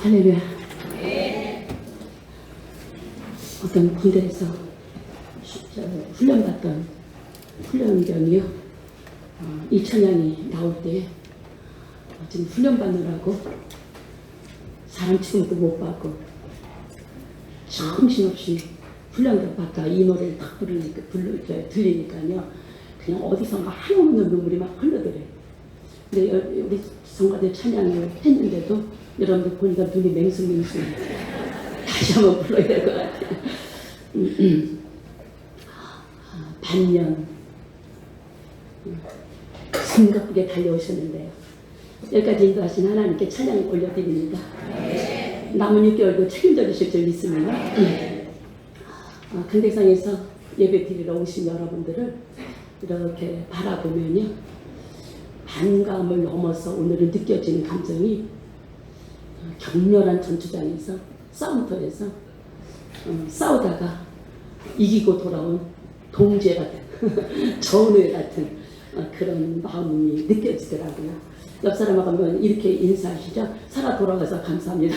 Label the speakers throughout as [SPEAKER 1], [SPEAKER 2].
[SPEAKER 1] 할렐루야. 어떤 군대에서 훈련받던 훈련병이요. 이 찬양이 나올 때 지금 훈련받느라고 사람 취급도 못 받고 정신없이 훈련도 받다가 이 노래를 딱 들리니까요. 그냥 어디선가 한없는 눈물이 막 흘러들어요. 근데 우리 성가대 찬양을 했는데도 여러분들 보니까 눈이 맹숭맹숭. 다시 한번 불러야 될 것 같아요. 반년 숨가쁘게 달려오셨는데요. 여기까지 인도하신 하나님께 찬양을 올려드립니다. 남은 6개월도 책임져 주실 줄 믿습니다. 근대상에서 예배 드리러 오신 여러분들을 이렇게 바라보면요, 반감을 넘어서 오늘은 느껴지는 감정이 격렬한 전투장에서 싸움터에서 싸우다가 이기고 돌아온 동지애 같은 전우애 같은 그런 마음이 느껴지더라고요. 옆 사람하고 한번 이렇게 인사하시죠. 살아 돌아가서 감사합니다.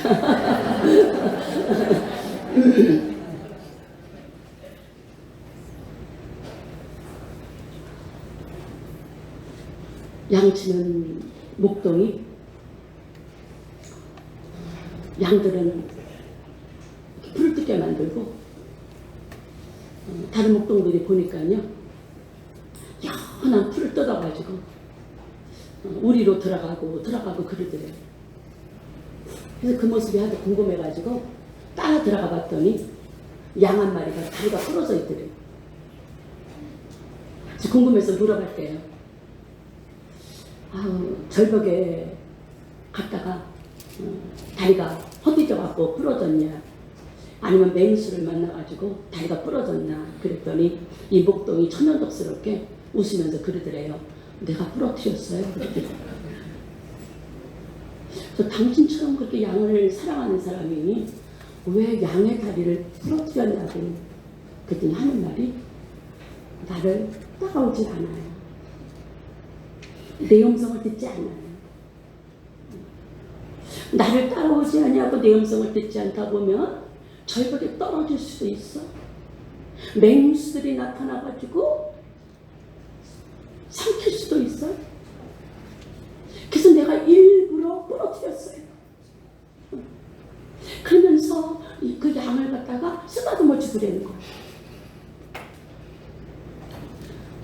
[SPEAKER 1] 양치는 목동이 양들은 풀을 뜯게 만들고 다른 목동들이 보니까요 연한 풀을 뜯어가지고 우리로 들어가고 그러더래요. 그래서 그 모습이 아주 궁금해가지고 따라 들어가 봤더니 양 한 마리가 다리가 부러져 있더래요. 그래서 궁금해서 물어봤대요. 절벽에 갔다가 다리가 헛디뎌갖고 부러졌냐, 아니면 맹수를 만나가지고 다리가 부러졌나 그랬더니 이 목동이 천연덕스럽게 웃으면서 그러더래요. 내가 부러뜨렸어요. 저 당신처럼 그렇게 양을 사랑하는 사람이 왜 양의 다리를 부러뜨렸냐고 그랬더니 하는 말이, 나를 따라오질 않아요. 내 음성을 듣지 않아요. 나를 따라오지 않냐고 내 음성을 듣지 않다 보면 절벽에 떨어질 수도 있어. 맹수들이 나타나가지고 삼킬 수도 있어. 그래서 내가 일부러 부러뜨렸어요. 그러면서 그 양을 갖다가 쓰다듬어 주더라는 거야.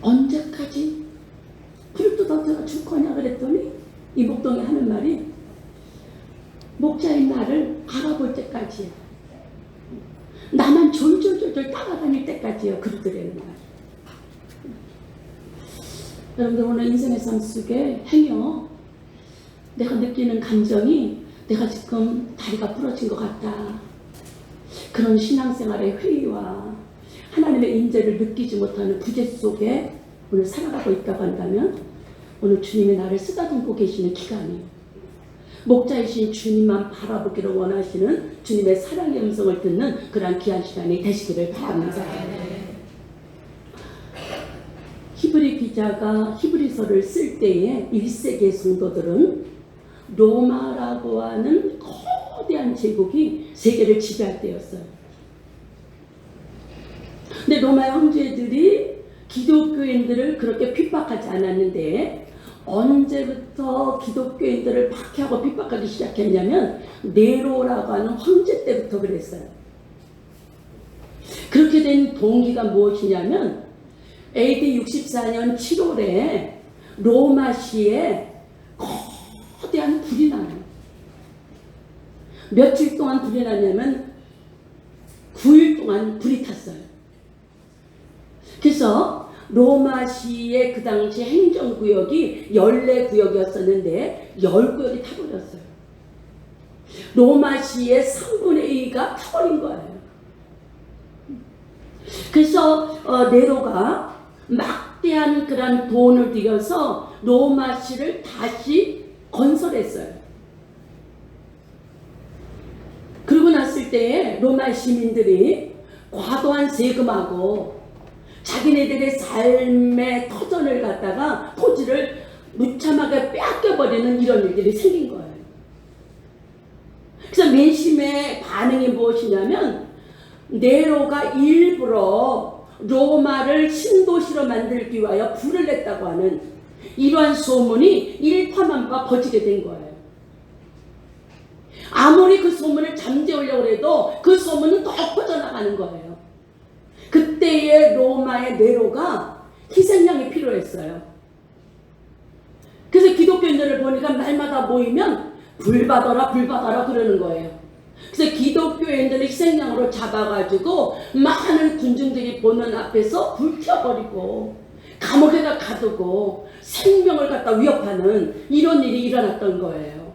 [SPEAKER 1] 언제까지 풀 뜯어져 줄 거냐 그랬더니 이 목동이 하는 말이, 목자인 나를 알아볼 때까지야. 나만 졸졸졸졸 따라다닐 때까지요. 그러더라는 거야. 여러분들 오늘 인생의 삶 속에 행여 내가 느끼는 감정이 내가 지금 다리가 부러진 것 같다, 그런 신앙생활의 회의와 하나님의 인재를 느끼지 못하는 부재 속에 오늘 살아가고 있다고 한다면, 오늘 주님이 나를 쓰다듬고 계시는 기간이 목자이신 주님만 바라보기를 원하시는 주님의 사랑의 음성을 듣는 그러한 귀한 시간이 되시기를 바랍니다. 히브리 기자가 히브리서를 쓸 때에 1세기의 성도들은 로마라고 하는 거대한 제국이 세계를 지배할 때였어요. 근데 로마 형제들이 기독교인들을 그렇게 핍박하지 않았는데, 언제부터 기독교인들을 박해하고 핍박하기 시작했냐면 네로라고 하는 황제 때부터 그랬어요. 그렇게 된 동기가 무엇이냐면 AD 64년 7월에 로마시에 거대한 불이 나요. 며칠 동안 불이 나냐면 9일 동안 불이 탔어요. 그래서 로마시의 그 당시 행정구역이 14구역이었었는데 10구역이 타버렸어요. 로마시의 3분의 2가 타버린 거예요. 그래서 네로가 막대한 그런 돈을 들여서 로마시를 다시 건설했어요. 그러고 났을 때에 로마 시민들이 과도한 세금하고 자기네들의 삶의 터전을 갖다가 토지를 무참하게 빼앗겨버리는 이런 일들이 생긴 거예요. 그래서 민심의 반응이 무엇이냐면 네로가 일부러 로마를 신도시로 만들기 위하여 불을 냈다고 하는 이러한 소문이 일파만파 퍼지게 된 거예요. 아무리 그 소문을 잠재우려고 해도 그 소문은 더 퍼져나가는 거예요. 그때의 로마의 네로가 희생양이 필요했어요. 그래서 기독교인들을 보니까 날마다 모이면 불 받아라 불 받아라 그러는 거예요. 그래서 기독교인들을 희생양으로 잡아가지고 많은 군중들이 보는 앞에서 불켜버리고 감옥에다 가두고 생명을 갖다 위협하는 이런 일이 일어났던 거예요.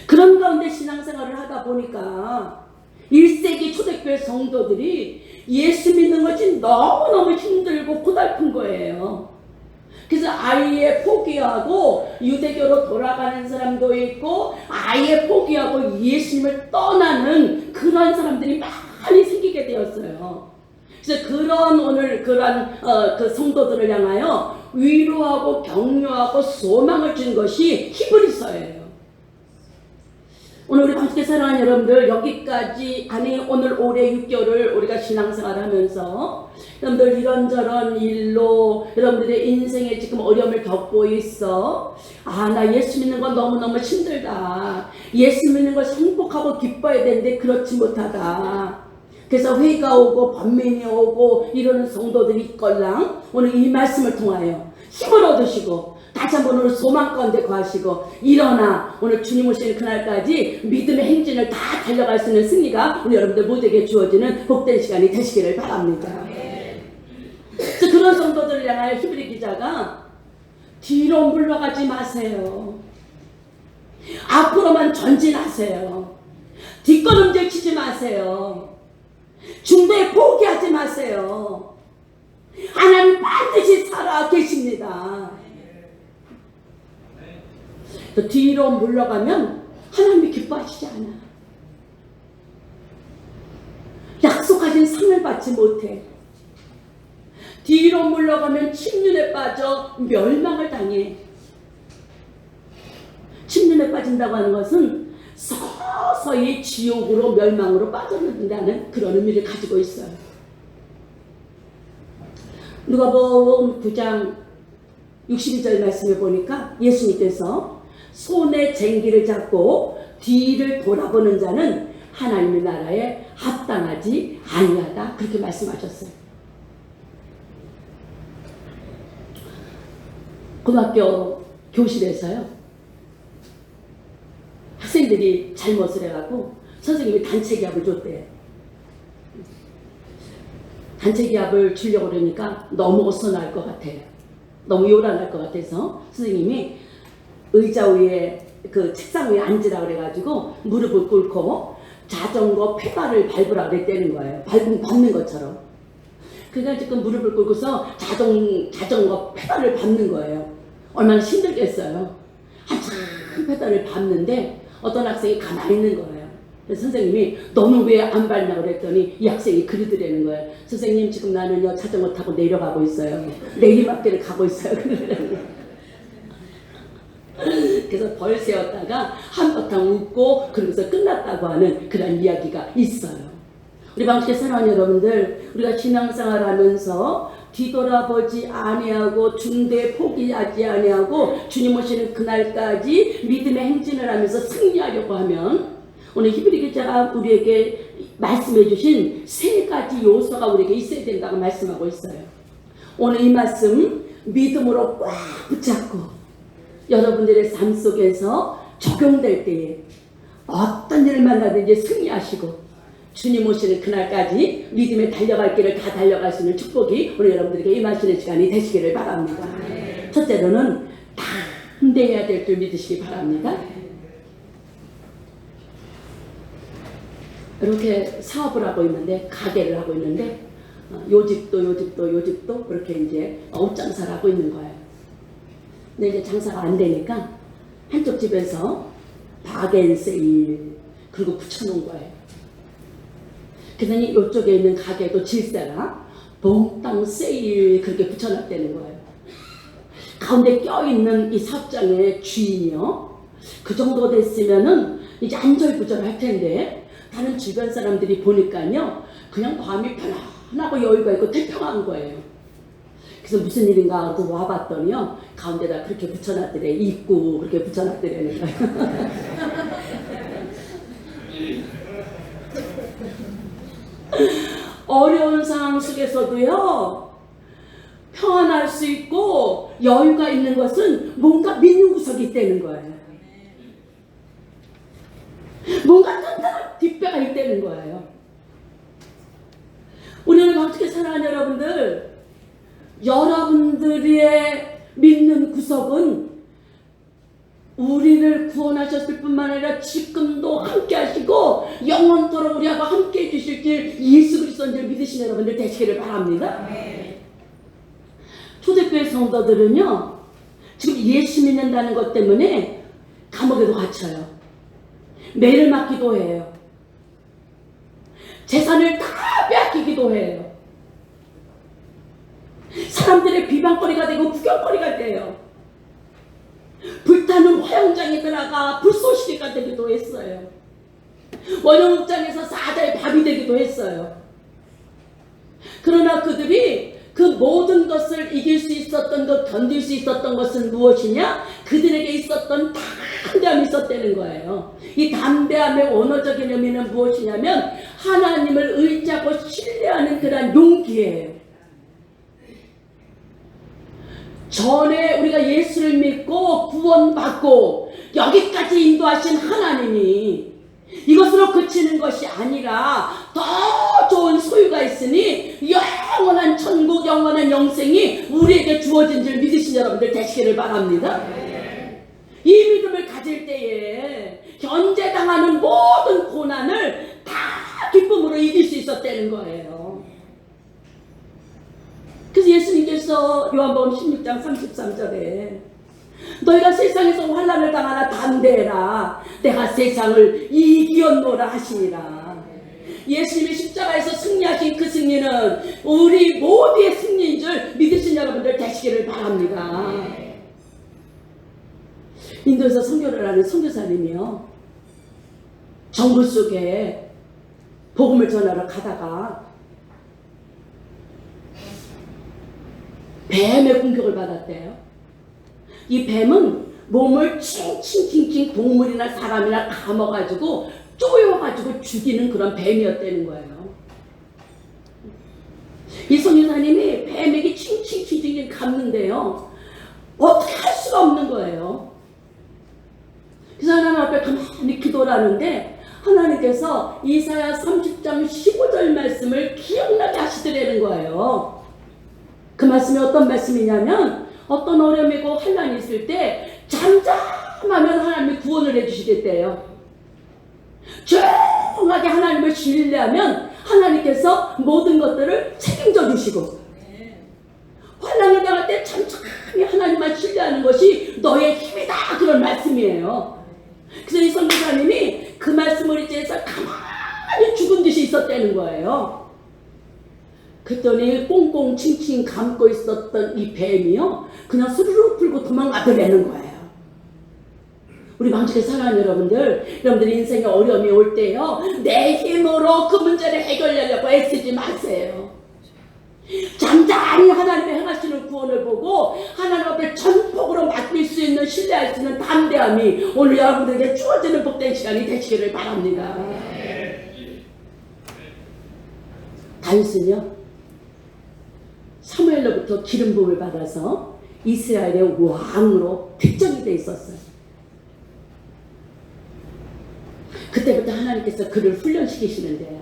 [SPEAKER 1] 그런 가운데 신앙생활을 하다 보니까 1세기 초대교회 성도들이 예수 믿는 것이 너무너무 힘들고 고달픈 거예요. 그래서 아예 포기하고 유대교로 돌아가는 사람도 있고 아예 포기하고 예수님을 떠나는 그런 사람들이 많이 생기게 되었어요. 그래서 오늘 그러한 그 성도들을 향하여 위로하고 격려하고 소망을 준 것이 히브리서예요. 오늘 우리 함께 사랑하는 여러분들, 여기까지 아니 오늘 올해 6개월을 우리가 신앙생활을 하면서 여러분들 이런저런 일로 여러분들의 인생에 지금 어려움을 겪고 있어. 나 예수 믿는 건 너무너무 힘들다. 예수 믿는 걸 행복하고 기뻐야 되는데 그렇지 못하다. 그래서 회의가 오고 번민이 오고 이러는 성도들이 있걸랑 오늘 이 말씀을 통하여 힘을 얻으시고 다시 한번 오늘 소망 가운데 거하시고 일어나 오늘 주님 오시는 그날까지 믿음의 행진을 다 달려갈 수 있는 승리가 우리 여러분들 모두에게 주어지는 복된 시간이 되시기를 바랍니다. 그래서 그런 성도들을 향하여 히브리 기자가 뒤로 물러가지 마세요. 앞으로만 전진하세요. 뒷걸음질 치지 마세요. 중도에 포기하지 마세요. 하나님 반드시 살아 계십니다. 또 뒤로 물러가면 하나님이 기뻐하시지 않아. 약속하신 상을 받지 못해. 뒤로 물러가면 침륜에 빠져 멸망을 당해. 침륜에 빠진다고 하는 것은 서서히 지옥으로 멸망으로 빠져든다는 그런 의미를 가지고 있어요. 누가복음 9장 62절 말씀을 보니까 예수님께서 손에 쟁기를 잡고 뒤를 돌아보는 자는 하나님의 나라에 합당하지 아니하다 그렇게 말씀하셨어요. 고등학교 교실에서요, 학생들이 잘못을 해가지고 선생님이 단체 기합을 줬대요. 단체 기합을 주려고 그러니까 너무 어수선할 것 같아요. 너무 요란할 것 같아서 선생님이 의자 위에 그 책상 위에 앉으라 그래가지고 무릎을 꿇고 자전거 페달을 밟으라 그랬다는 거예요. 밟는 것처럼. 그러니까 지금 무릎을 꿇고서 자전거 페달을 밟는 거예요. 얼마나 힘들겠어요. 한참 페달을 밟는데 어떤 학생이 가만히 있는 거예요. 그래서 선생님이 너는 왜 안 밟냐 그랬더니 이 학생이 그러더라는 거예요. 선생님 지금 나는요 자전거 타고 내려가고 있어요. 내리막길을 가고 있어요. 그래서 벌 세웠다가 한바탕 웃고 그러면서 끝났다고 하는 그런 이야기가 있어요. 우리 방식의 사랑하는 여러분들, 우리가 신앙생활 하면서 뒤돌아보지 아니하고 중대에 포기하지 아니하고 주님 오시는 그날까지 믿음의 행진을 하면서 승리하려고 하면 오늘 히브리 기자가 우리에게 말씀해 주신 세 가지 요소가 우리에게 있어야 된다고 말씀하고 있어요. 오늘 이 말씀 믿음으로 꽉 붙잡고 여러분들의 삶 속에서 적용될 때에 어떤 일을 만나든지 승리하시고 주님 오시는 그날까지 믿음에 달려갈 길을 다 달려갈 수 있는 축복이 우리 여러분들에게 임하시는 시간이 되시기를 바랍니다. 첫째로는 담대해야 될 줄 믿으시기 바랍니다. 이렇게 사업을 하고 있는데, 가게를 하고 있는데 요 집도 그렇게 이제 옷장사를 하고 있는 거예요. 근데 이제 장사가 안 되니까 한쪽 집에서 바겐세일 그리고 붙여놓은 거예요. 그러더니 이쪽에 있는 가게도 질세라 몽땅 세일 그렇게 붙여놨다는 거예요. 가운데 껴있는 이 사업장의 주인이요, 그 정도 됐으면은 이제 안절부절할 텐데 다른 주변 사람들이 보니까요 그냥 마음이 편안하고 여유가 있고 태평한 거예요. 그래서 무슨 일인가 하고 와봤더니요 가운데다 그렇게 붙여놨더래. 입구 그렇게 붙여놨더래는 거예요. 어려운 상황 속에서도요 평안할 수 있고 여유가 있는 것은 뭔가 믿는 구석이 있다는 거예요. 뭔가 튼튼한 뒷배가 있다는 거예요. 우리는 어떻게 사랑하는 여러분들, 여러분들의 믿는 구석은 우리를 구원하셨을 뿐만 아니라 지금도 함께 하시고 영원토록 우리하고 함께 해주실 줄 예수 그리스도인 줄 믿으시는 여러분들 되시기를 바랍니다. 초대교회 성도들은요 지금 예수 믿는다는 것 때문에 감옥에도 갇혀요. 매를 맞기도 해요. 재산을 다 빼앗기기도 해요. 사람들의 비방거리가 되고 구경거리가 돼요. 불타는 화영장에 들어가 불쏘시개가 되기도 했어요. 원형극장에서 사자의 밥이 되기도 했어요. 그러나 그들이 그 모든 것을 이길 수 있었던 것, 견딜 수 있었던 것은 무엇이냐? 그들에게 있었던 담대함이 있었다는 거예요. 이 담대함의 원어적인 의미는 무엇이냐면 하나님을 의지하고 신뢰하는 그러한 용기예요. 전에 우리가 예수를 믿고 구원받고 여기까지 인도하신 하나님이 이것으로 그치는 것이 아니라 더 좋은 소유가 있으니 영원한 천국, 영원한 영생이 우리에게 주어진 줄 믿으신 여러분들 되시기를 바랍니다. 이 믿음을 가질 때에 견제당하는 모든 고난을 다 기쁨으로 이길 수 있었다는 거예요. 그래서 예수님께서 요한복음 16장 33절에 너희가 세상에서 환난을 당하나 담대해라 내가 세상을 이겼노라 하시니라. 예수님이 십자가에서 승리하신 그 승리는 우리 모두의 승리인 줄 믿으신 여러분들 되시기를 바랍니다. 인도에서 선교를 하는 선교사님이요 정글 속에 복음을 전하러 가다가 뱀의 공격을 받았대요. 이 뱀은 몸을 칭칭칭칭 동물이나 사람이나 감아가지고 쪼여가지고 죽이는 그런 뱀이었다는 거예요. 이 선교사님이 뱀에게 칭칭칭칭 감는데요 어떻게 할 수가 없는 거예요. 그래서 하나님 앞에 가만히 기도를 하는데 하나님께서 이사야 30장 15절 말씀을 기억나게 하시더라는 거예요. 그 말씀이 어떤 말씀이냐면 어떤 어려움이고 환난이 있을 때 잠잠하면 하나님이 구원을 해주시겠대요. 조용하게 하나님을 신뢰하면 하나님께서 모든 것들을 책임져 주시고 환난을 당할 때 잠잠히 하나님만 신뢰하는 것이 너의 힘이다 그런 말씀이에요. 그래서 이 선교사님이 그 말씀을 의지해서 가만히 죽은 듯이 있었다는 거예요. 그랬더니 꽁꽁 칭칭 감고 있었던 이 뱀이요 그냥 스르륵 풀고 도망가더라는 거예요. 우리 망치게 사랑하는 여러분들 인생에 어려움이 올 때요 내 힘으로 그 문제를 해결하려고 애쓰지 마세요. 잠잠히 하나님의 행하시는 구원을 보고 하나님 앞에 전폭으로 맡길 수 있는 신뢰할 수 있는 담대함이 오늘 여러분들에게 주어지는 복된 시간이 되시기를 바랍니다. 다윗은요 사무엘로부터 기름 부음을 받아서 이스라엘의 왕으로 택정이 돼 있었어요. 그때부터 하나님께서 그를 훈련시키시는데요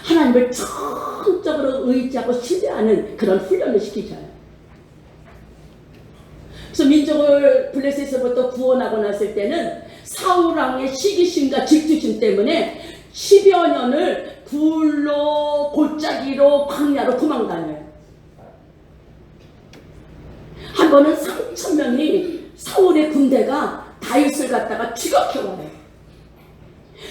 [SPEAKER 1] 하나님을 전적으로 의지하고 신뢰하는 그런 훈련을 시키셔요. 그래서 민족을 블레셋에서부터 구원하고 났을 때는 사울 왕의 시기심과 질투심 때문에 10여 년을 굴로 골짜기로 광야로 도망다녀요. 한 번은 3,000명이 사울의 군대가 다윗을 갖다가 추격해와요.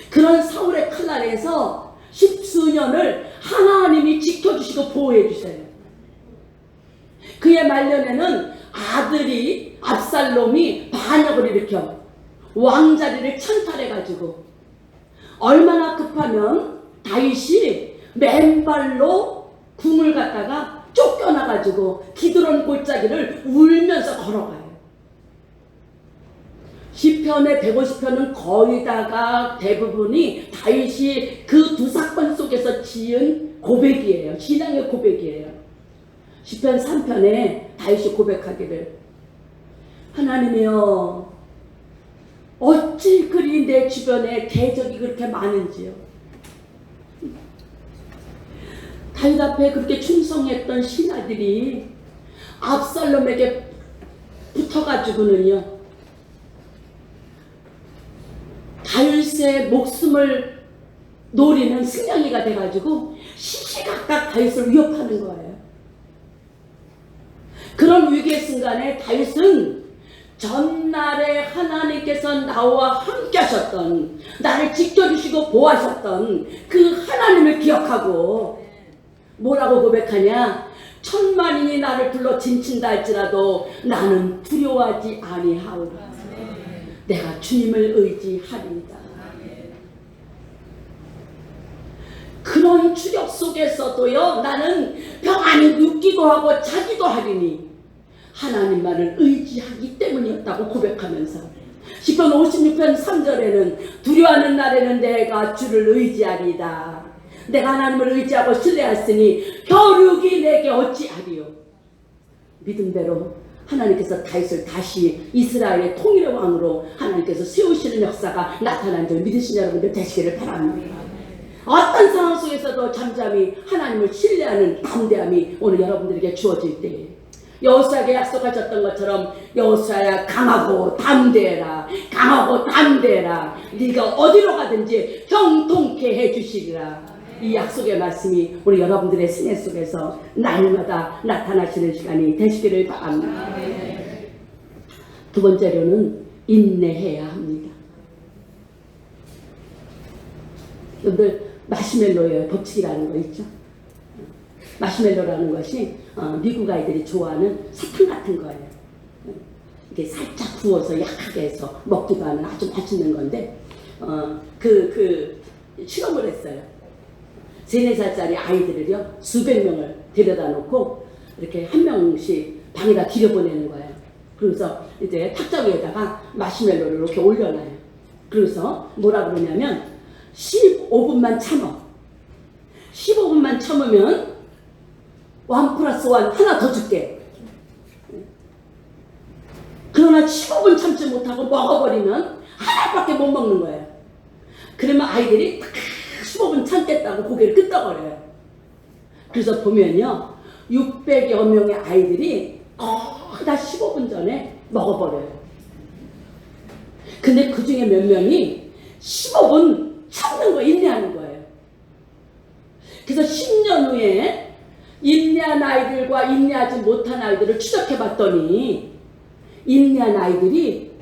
[SPEAKER 1] 그런 사울의 칼날에서 10수년을 하나님이 지켜주시고 보호해 주세요. 그의 말년에는 아들이 압살롬이 반역을 일으켜 왕자리를 찬탈해가지고 얼마나 급하면 다윗이 맨발로 궁을 갔다가 쫓겨나가지고 기드론 골짜기를 울면서 걸어가요. 시편의 150편은 거의 다가 대부분이 다윗이 그 두 사건 속에서 지은 고백이에요. 신앙의 고백이에요. 시편 3편에 다윗이 고백하기를 하나님이여 어찌 그리 내 주변에 대적이 그렇게 많은지요. 다윗 앞에 그렇게 충성했던 신하들이 압살롬에게 붙어가지고는요 다윗의 목숨을 노리는 승냥이가 돼가지고 시시각각 다윗을 위협하는 거예요. 그런 위기의 순간에 다윗은 전날에 하나님께서 나와 함께 하셨던, 나를 지켜주시고 보호하셨던 그 하나님을 기억하고 뭐라고 고백하냐? 천만인이 나를 불러 진친다 할지라도 나는 두려워하지 아니하오라. 내가 주님을 의지하리이다. 그런 추격 속에서도요 나는 평안히 눕기도 하고 자기도 하리니 하나님만을 의지하기 때문이었다고 고백하면서 시편 56편 3절에는 두려워하는 날에는 내가 주를 의지하리이다. 내가 하나님을 의지하고 신뢰했으니 벼룩이 내게 어찌하리요. 믿음대로 하나님께서 다윗을 다시 이스라엘의 통일의 왕으로 하나님께서 세우시는 역사가 나타난 줄 믿으신 여러분들 되시기를 바랍니다. 어떤 상황 속에서도 잠잠히 하나님을 신뢰하는 담대함이 오늘 여러분들에게 주어질 때에 여호수아에게 약속하셨던 것처럼 여호수아야 강하고 담대해라. 강하고 담대해라. 네가 어디로 가든지 형통케 해주시리라. 이 약속의 말씀이 우리 여러분들의 생애 속에서 날마다 나타나시는 시간이 되시기를 바랍니다. 두 번째로는 인내해야 합니다. 여러분들 마시멜로의 법칙이라는 거 있죠? 마시멜로라는 것이 미국 아이들이 좋아하는 사탕 같은 거예요. 이게 살짝 구워서 약하게 해서 먹기도 하는 아주 맛있는 건데 실험을 했어요. 3, 4살짜리 아이들을요 수백 명을 데려다 놓고 이렇게 한 명씩 방에다 들여보내는 거예요. 그래서 이제 탁자 위에다가 마시멜로를 이렇게 올려놔요. 그래서 뭐라 그러냐면 15분만 참아. 15분만 참으면 1+1 하나 더 줄게. 그러나 15분 참지 못하고 먹어버리면 하나밖에 못 먹는 거예요. 그러면 아이들이 15분 참겠다고 고개를 끄덕거려요. 그래서 보면요 600여 명의 아이들이 다 15분 전에 먹어버려요. 근데 그 중에 몇 명이 15분 참는 거 인내하는 거예요. 그래서 10년 후에 인내한 아이들과 인내하지 못한 아이들을 추적해 봤더니 인내한 아이들이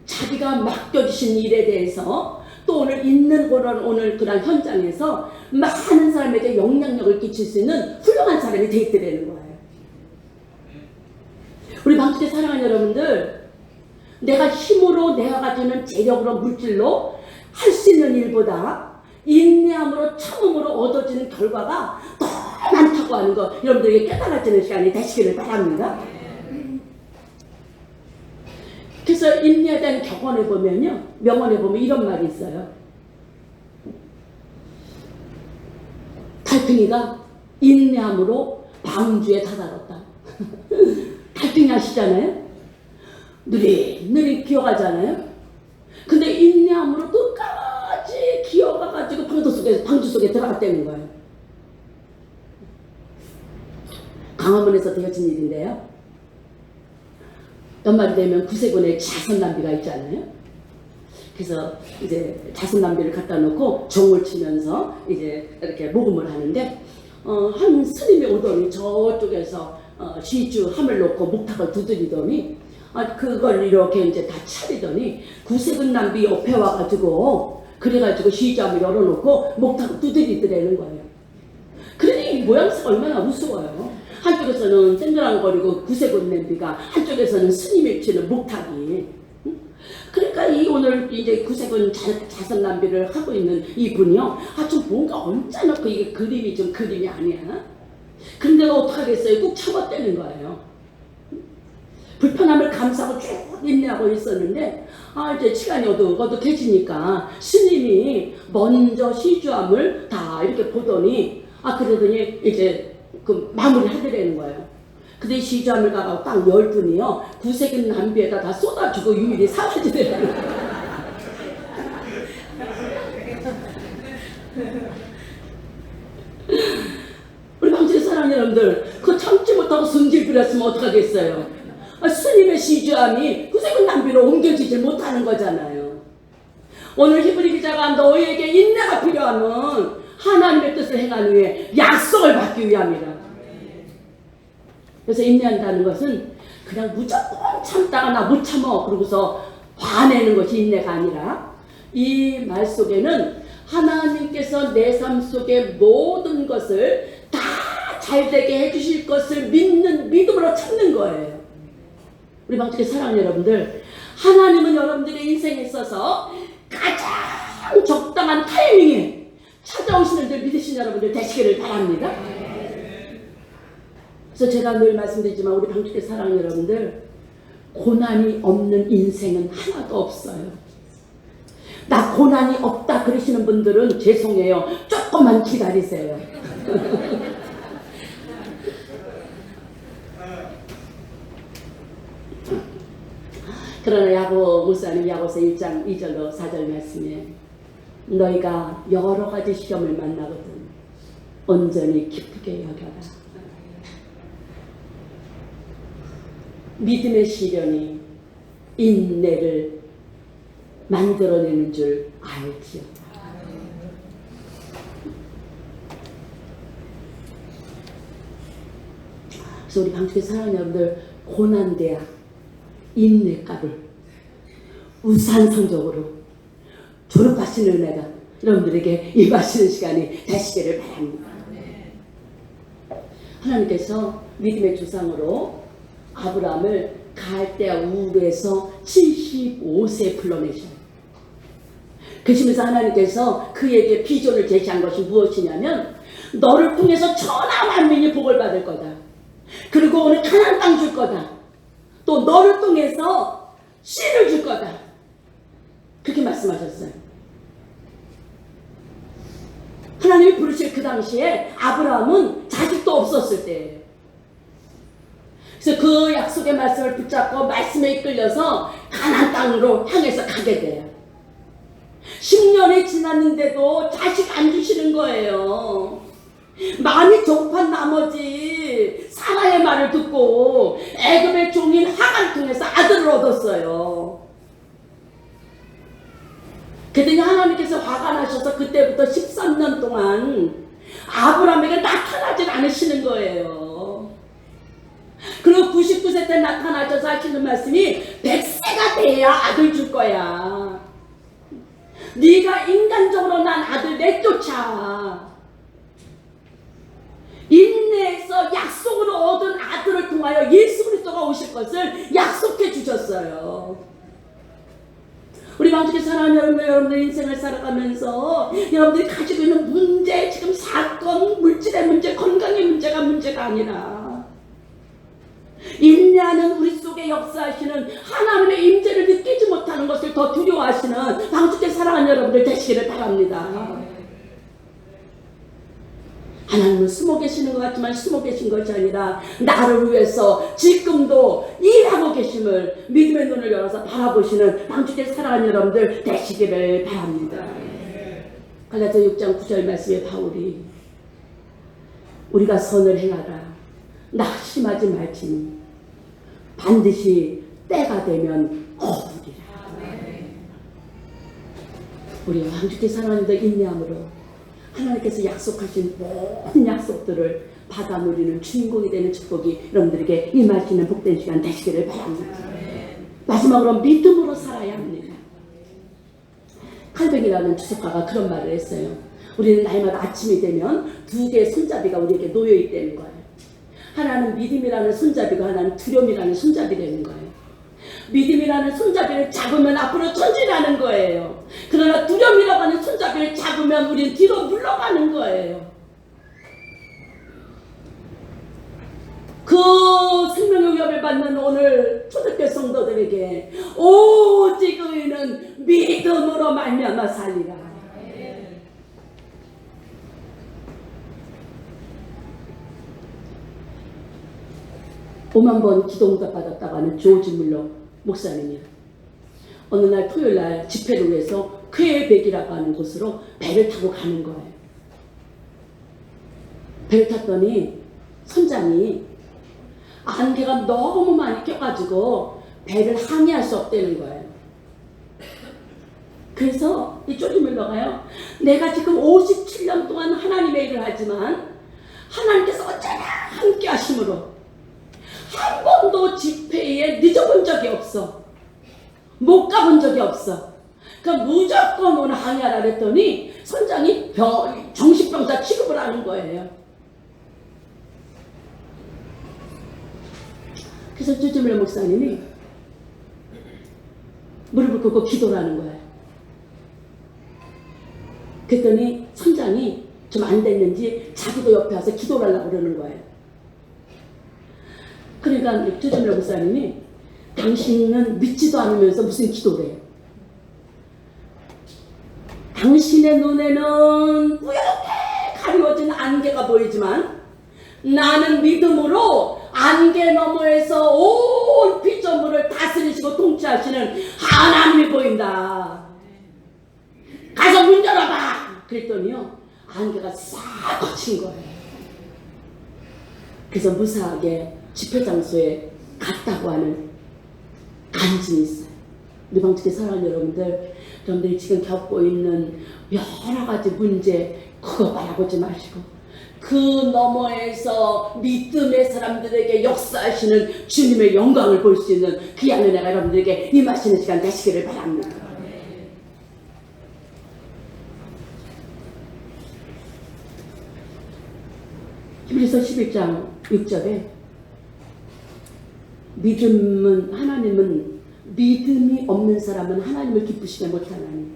[SPEAKER 1] 자기가 맡겨주신 일에 대해서 또 오늘 있는 오늘 그런 현장에서 많은 사람에게 영향력을 끼칠 수 있는 훌륭한 사람이 돼 있더라는 거예요. 우리 방주대 사랑하는 여러분들, 내가 힘으로 내가 가지는 재력으로 물질로 할 수 있는 일보다 인내함으로 참음으로 얻어지는 결과가 더 많다고 하는 거 여러분들에게 깨달아지는 시간이 되시기를 바랍니다. 그래서 인내에 대한 격언에 보면요 명언에 보면 이런 말이 있어요. 달팽이가 인내함으로 방주에 다다랐다. 달팽이 아시잖아요? 느릿느릿 기어가잖아요. 근데 인내함으로 끝까지 기어가가지고 방주 속에 들어갔다는 거예요. 강화문에서 되어진 일인데요. 연말이 되면 구세군에 자선남비가 있잖아요. 그래서 이제 자선남비를 갖다 놓고 종을 치면서 이제 이렇게 모금을 하는데 한 스님이 오더니 저쪽에서 시주함을 놓고 목탁을 두드리더니 그걸 이렇게 이제 다 차리더니 구세군 남비 옆에 와가지고 그래가지고 시주함을 열어놓고 목탁을 두드리더라는 거예요. 그러니 모양새가 얼마나 우스워요. 한쪽에서는 땡그랑거리고 구세군 냄비가, 한쪽에서는 스님이 치는 목탁이. 그러니까 이 오늘 이제 구세군 자선 낭비를 하고 있는 이분이요, 좀 뭔가 얹어놓고 이게 그림이 좀 그림이 아니야. 근데 어떡하겠어요? 꾹 참았다는 거예요. 불편함을 감수하고 쭉 인내하고 있었는데, 이제 시간이 어둑어둑해지니까 스님이 먼저 시주함을 다 이렇게 보더니, 그러더니 이제 그 마무리 하더라는 거예요. 근데 시주함을 가고 딱 10분이요, 구색인 남비에다 다 쏟아주고 유일이 사라지더라는 거예요. 우리 방주의 사랑하는 여러분들, 그 참지 못하고 성질 부렸으면 어떡하겠어요? 스님의 시주함이 구색은 남비로 옮겨지질 못하는 거잖아요. 오늘 히브리 기자가 너희에게 인내가 필요하면 하나님의 뜻을 행하는 후에 약속을 받기 위함이라. 그래서 인내한다는 것은 그냥 무조건 참다가 나 못 참어 그러고서 화내는 것이 인내가 아니라, 이 말 속에는 하나님께서 내 삶 속의 모든 것을 다 잘되게 해주실 것을 믿는 믿음으로 참는 거예요. 우리 방주의 사랑하는 여러분들, 하나님은 여러분들의 인생에 있어서 가장 적당한 타이밍에 찾아오시는 줄 믿으신 여러분들 되시기를 바랍니다. 그래서 제가 늘 말씀드리지만 우리 방주의 사랑하는 여러분들, 고난이 없는 인생은 하나도 없어요. 나 고난이 없다 그러시는 분들은 죄송해요. 조금만 기다리세요. 그러나 야고 목사님 야고서 1장 2절로 4절 말씀에, 너희가 여러 가지 시험을 만나거든 온전히 기쁘게 여겨라. 믿음의 시련이 인내를 만들어내는 줄 알지요. 그래서 우리 방주의 사랑하는 여러분들, 고난대학 인내값을 우산성적으로 졸업하시는 은혜가 여러분들에게 임하시는 시간이 되시기를 바랍니다. 하나님께서 믿음의 조상으로 아브라함을 갈대아 우르에서 75세에 불러내셔요. 그러시면서 하나님께서 그에게 비전을 제시한 것이 무엇이냐면, 너를 통해서 천하 만민이 복을 받을 거다. 그리고 오늘 가나안 땅 줄 거다. 또 너를 통해서 씨를 줄 거다. 그렇게 말씀하셨어요. 하나님이 부르실 그 당시에 아브라함은 자식도 없었을 때예요. 그래서 그 약속의 말씀을 붙잡고 말씀에 이끌려서 가나안 땅으로 향해서 가게 돼요. 10년이 지났는데도 자식 안 주시는 거예요. 마음이 조급한 나머지 사라의 말을 듣고 애굽의 종인 하간을 통해서 아들을 얻었어요. 그랬더니 하나님께서 화가 나셔서 그때부터 13년 동안 아브라함에게 나타나질 않으시는 거예요. 그리고 99세 때 나타나셔서 하시는 말씀이 100세가 돼야 아들 줄 거야. 네가 인간적으로 난 아들 내쫓아. 인내에서 약속으로 얻은 아들을 통하여 예수 그리스도가 오실 것을 약속해 주셨어요. 우리 방주의 사랑하는 여러분들 인생을 살아가면서 여러분들이 가지고 있는 문제, 지금 사건, 물질의 문제, 건강의 문제가 문제가 아니라 인내하는 우리 속에 역사하시는 하나님의 임재를 느끼지 못하는 것을 더 두려워하시는 방주의 사랑하는 여러분들 되시기를 바랍니다. 하나님은 숨어 계시는 것 같지만 숨어 계신 것이 아니라 나를 위해서 지금도 일하고 계심을 믿음의 눈을 열어서 바라보시는 방주의 사랑하는 여러분들 되시기를 바랍니다. 갈라디아 6장 9절 말씀에 바울이 우리가 선을 행하라 낙심하지 말지니 반드시 때가 되면 거두리라. 우리 방주의 사랑하는 자 인내함으로 하나님께서 약속하신 모든 약속들을 받아 누리는 주인공이 되는 축복이 여러분들에게 임하시는 복된 시간 되시기를 바랍니다. 마지막으로 믿음으로 살아야 합니다. 칼뱅이라는 주석가가 그런 말을 했어요. 우리는 날마다 아침이 되면 두 개의 손잡이가 우리에게 놓여 있다는 거예요. 하나는 믿음이라는 손잡이가, 하나는 두려움이라는 손잡이라는 거예요. 믿음이라는 손잡이를 잡으면 앞으로 전진하는 거예요. 그러나 두려움이라고 하는 손잡이를 잡으면 우리는 뒤로 물러가는 거예요. 그 생명의 위협을 받는 오늘 초대교회 성도들에게 오직 의인은 믿음으로 말미암아 살리라. 5만 번 기도 응답 받았다고 하는 조지 물러 목사님이요. 어느 날 토요일 날 집회를 위해서 쾌백이라고 하는 곳으로 배를 타고 가는 거예요. 배를 탔더니 선장이 안개가 너무 많이 껴가지고 배를 항해할 수 없다는 거예요. 그래서 이 조지 물러가요. 내가 지금 57년 동안 하나님의 일을 하지만 하나님께서 언제나 함께 하심으로 한 번도 집회에 늦어본 적이 없어. 못 가본 적이 없어. 그러니까 무조건 오늘 항해하라 그랬더니 선장이 정신병자 취급을 하는 거예요. 그래서 조지밀 목사님이 무릎을 꿇고 기도를 하는 거예요. 그랬더니 선장이 좀 안 됐는지 자기도 옆에 와서 기도를 하려고 그러는 거예요. 그러니까 조지밀 목사님이 당신은 믿지도 않으면서 무슨 기도를 해요. 당신의 눈에는 뿌옇게 가리워진 안개가 보이지만 나는 믿음으로 안개 너머에서 온 피조물을 다스리시고 통치하시는 하나님이 보인다. 가서 문 열어봐. 그랬더니요 안개가 싹 거친 거예요. 그래서 무사하게 집회 장소에 갔다고 하는 간증이 있어요. 우리 방청객 사랑하는 여러분들이 지금 겪고 있는 여러 가지 문제 그거 바라보지 마시고 그 너머에서 믿음의 사람들에게 역사하시는 주님의 영광을 볼 수 있는 귀한 은혜가 여러분들에게 임하시는 시간 되시기를 바랍니다. 히브리서 11장 6절에 하나님은 믿음이 없는 사람은 하나님을 기쁘시게 못하나니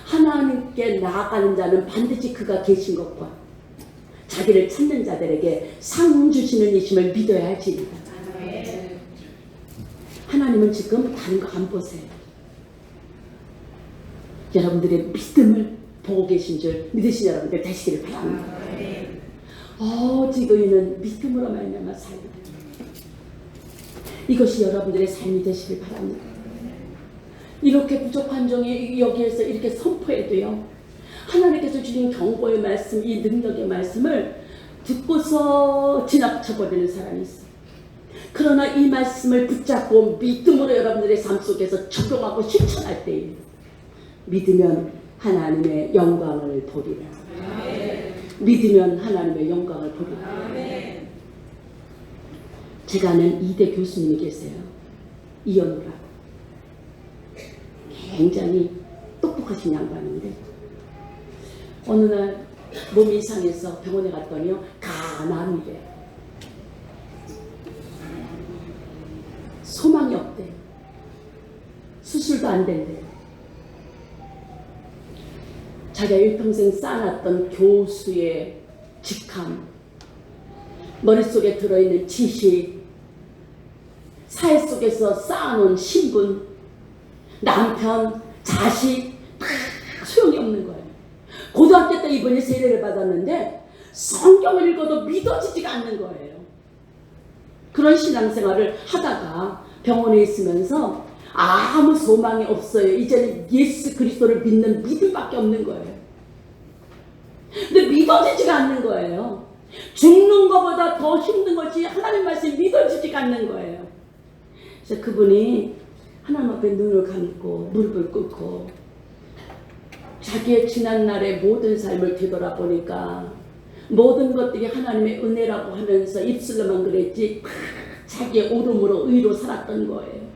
[SPEAKER 1] 하나님께 나아가는 자는 반드시 그가 계신 것과 자기를 찾는 자들에게 상 주시는 이심을 믿어야 할지니라. 하나님은 지금 다른 거 안 보세요. 여러분들의 믿음을 보고 계신 줄 믿으신 여러분들 되시기를 바랍니다. 오직 의인은 믿음으로 말미암아 살리라. 이것이 여러분들의 삶이 되시길 바랍니다. 이렇게 부족한 종이 여기에서 이렇게 선포해도요 하나님께서 주신 경고의 말씀, 이 능력의 말씀을 듣고서 지나쳐버리는 사람이 있어요. 그러나 이 말씀을 붙잡고 믿음으로 여러분들의 삶 속에서 적용하고 실천할 때에 믿으면 하나님의 영광을 보리라. 믿으면 하나님의 영광을 보리라. 제가 아는 2대 교수님이 계세요. 이현우라고. 굉장히 똑똑하신 양반인데 어느 날 몸이 이상해서 병원에 갔더니요 간암이래요. 소망이 없대요. 수술도 안 된대요. 자기가 일평생 쌓아놨던 교수의 직함, 머릿속에 들어있는 지식, 사회 속에서 쌓아놓은 신분, 남편, 자식 다 소용이 없는 거예요. 고등학교 때 이분이 세례를 받았는데 성경을 읽어도 믿어지지가 않는 거예요. 그런 신앙생활을 하다가 병원에 있으면서 아무 소망이 없어요. 이제는 예수 그리스도를 믿는 믿음밖에 없는 거예요. 근데 믿어지지가 않는 거예요. 죽는 것보다 더 힘든 것이 하나님 말씀이 믿어지지가 않는 거예요. 그래서 그분이 하나님 앞에 눈을 감고 무릎을 꿇고 자기의 지난날의 모든 삶을 되돌아보니까 모든 것들이 하나님의 은혜라고 하면서 입술로만 그랬지 자기의 오름으로 의로 살았던 거예요.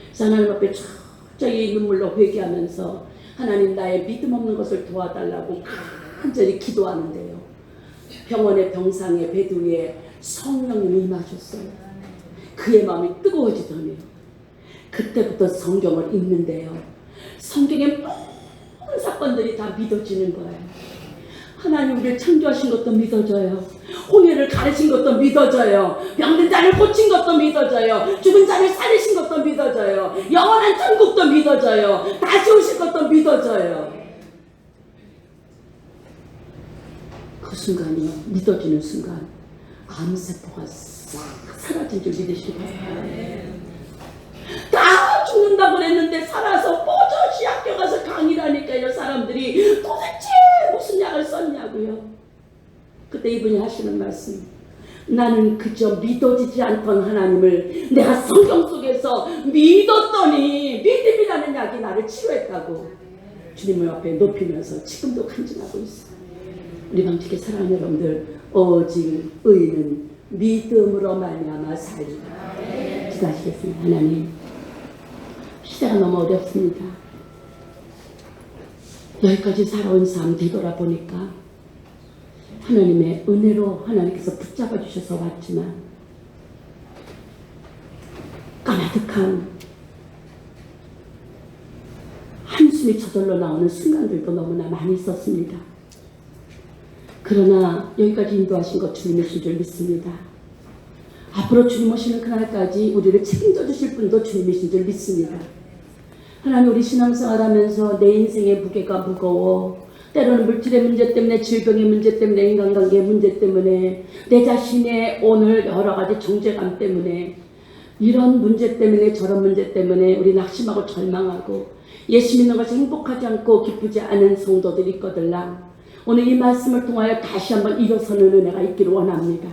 [SPEAKER 1] 그래서 하나님 앞에 철저히 눈물로 회개하면서 하나님 나의 믿음 없는 것을 도와달라고 간절히 기도하는데요. 병원의 병상에 베드 위에 성령님이 임하셨어요. 그의 마음이 뜨거워지더니 그때부터 성경을 읽는데요. 성경의 모든 사건들이 다 믿어지는 거예요. 하나님 우리를 창조하신 것도 믿어져요. 홍해를 가르신 것도 믿어져요. 병든 자를 고친 것도 믿어져요. 죽은 자를 살리신 것도 믿어져요. 영원한 천국도 믿어져요. 다시 오실 것도 믿어져요. 그 순간이요, 믿어지는 순간 암세포가 싹 사라진 줄 믿으시기 바랍니다. 다 죽는다고 그랬는데 살아서 뽀젓이 학교 가서 강의를 하니까요, 사람들이 도대체 무슨 약을 썼냐고요. 그때 이분이 하시는 말씀, 나는 그저 믿어지지 않던 하나님을 내가 성경 속에서 믿었더니 믿음이라는 약이 나를 치료했다고 주님을 앞에 높이면서 지금도 간증하고 있어요. 우리 방직의 사랑하는 여러분들, 오직 의인은 믿음으로 말미암아 살리라. 기도하시겠습니다. 하나님, 시대가 너무 어렵습니다. 여기까지 살아온 삶 되돌아보니까 하나님의 은혜로 하나님께서 붙잡아 주셔서 왔지만 까마득한 한숨이 저절로 나오는 순간들도 너무나 많이 있었습니다. 그러나 여기까지 인도하신 것 주님이신 줄 믿습니다. 앞으로 주님 오시는 그날까지 우리를 책임져 주실 분도 주님이신 줄 믿습니다. 하나님, 우리 신앙생활하면서 내 인생의 무게가 무거워, 때로는 물질의 문제 때문에, 질병의 문제 때문에, 인간관계의 문제 때문에, 내 자신의 오늘 여러 가지 정죄감 때문에, 이런 문제 때문에, 저런 문제 때문에 우리 낙심하고 절망하고 예수 믿는 것이 행복하지 않고 기쁘지 않은 성도들이 있거들라. 오늘 이 말씀을 통하여 다시 한번 일어서는 은혜가 있기를 원합니다.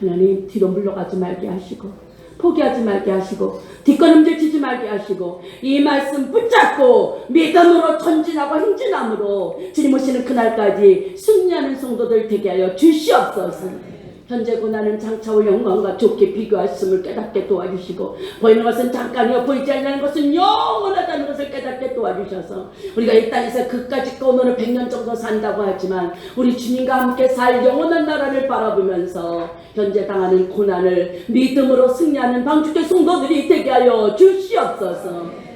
[SPEAKER 1] 하나님, 뒤로 물러가지 말게 하시고 포기하지 말게 하시고 뒷걸음질 치지 말게 하시고 이 말씀 붙잡고 믿음으로 전진하고 행진함으로 주님 오시는 그날까지 승리하는 성도들 되게 하여 주시옵소서. 현재 고난은 장차올 영광과 좋게 비교하심을 깨닫게 도와주시고 보이는 것은 잠깐이요 보이지 않는 것은 영원하다는 것을 깨닫게 도와주셔서 우리가 이 땅에서 그까짓 오늘은 100년 정도 산다고 하지만 우리 주님과 함께 살 영원한 나라를 바라보면서 현재 당하는 고난을 믿음으로 승리하는 방주의 성도들이 되게 하여 주시옵소서.